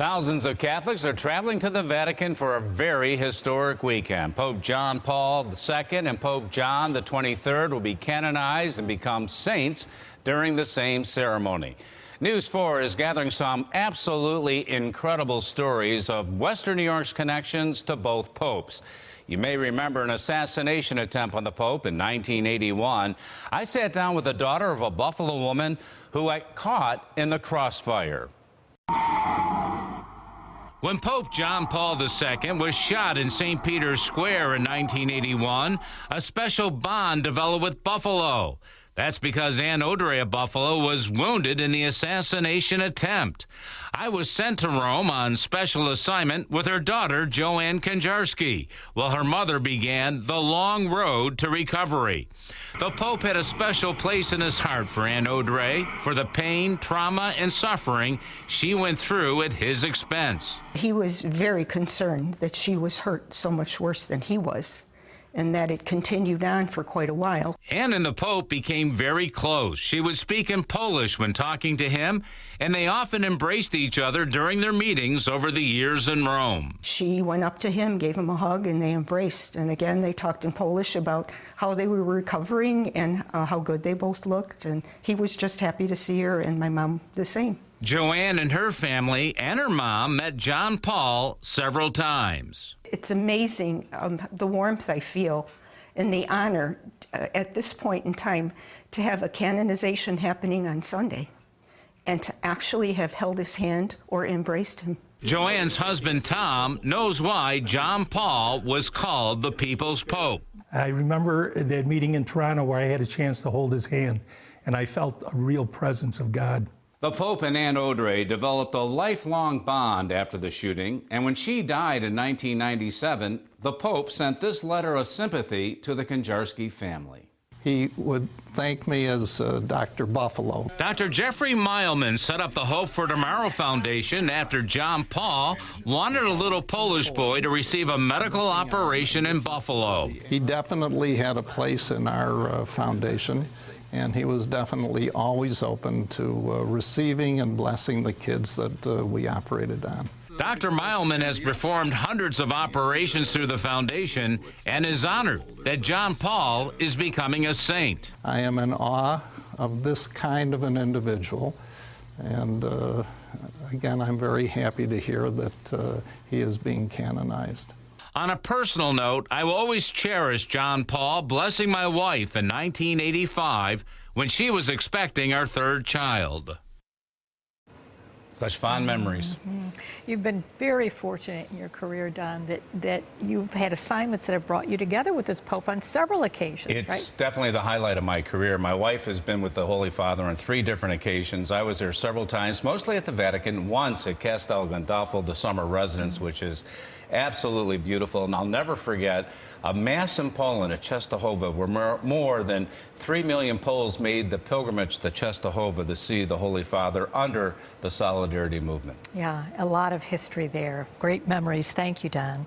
Thousands of Catholics are traveling to the Vatican for a very historic weekend. Pope John Paul II and Pope John the 23rd will be canonized and become saints during the same ceremony. News 4 is gathering some absolutely incredible stories of Western New York's connections to both popes. You may remember an assassination attempt on the Pope in 1981. I sat down with the daughter of a Buffalo woman who I caught in the crossfire. When Pope John Paul II was shot in St. Peter's Square in 1981, a special bond developed with Buffalo. That's because Ann Odre of Buffalo was wounded in the assassination attempt. I was sent to Rome on special assignment with her daughter, Joanne Konjarski, while her mother began the long road to recovery. The Pope had a special place in his heart for Ann Odre, for the pain, trauma, and suffering she went through at his expense. He was very concerned that she was hurt so much worse than he was, and that it continued on for quite a while. Anne and the Pope became very close. She would speak in Polish when talking to him, and they often embraced each other during their meetings over the years in Rome. She went up to him, gave him a hug, and they embraced. And again, they talked in Polish about how they were recovering and how good they both looked. And he was just happy to see her, and my mom the same. Joanne and her family and her mom met John Paul several times. It's amazing the warmth I feel and the honor at this point in time to have a canonization happening on Sunday and to actually have held his hand or embraced him. Joanne's husband, Tom, knows why John Paul was called the People's Pope. I remember that meeting in Toronto where I had a chance to hold his hand, and I felt a real presence of God. The Pope and Ann Odre developed a lifelong bond after the shooting, and when she died in 1997, the Pope sent this letter of sympathy to the Konjarski family. He would thank me as Dr. Buffalo. Dr. Jeffrey Meilman set up the Hope for Tomorrow Foundation after John Paul wanted a little Polish boy to receive a medical operation in Buffalo. He definitely had a place in our foundation, and he was definitely always open to receiving and blessing the kids that we operated on. Dr. Meilman has performed hundreds of operations through the foundation and is honored that John Paul is becoming a saint. I am in awe of this kind of an individual, and again, I'm very happy to hear that he is being canonized. On a personal note, I will always cherish John Paul blessing my wife in 1985 when she was expecting our third child. Such fond memories. You've been very fortunate in your career, Don, that you've had assignments that have brought you together with this Pope on several occasions, It's right? definitely the highlight of my career. My wife has been with the Holy Father on 3 different occasions. I was there several times, mostly at the Vatican, once at Castel Gandolfo, the summer residence, which is absolutely beautiful. And I'll never forget a Mass in Poland at Częstochowa, where more than 3 million Poles made the pilgrimage to Częstochowa to see the Holy Father under the Solidarity movement. Yeah, a lot of history there. Great memories. Thank you, Don.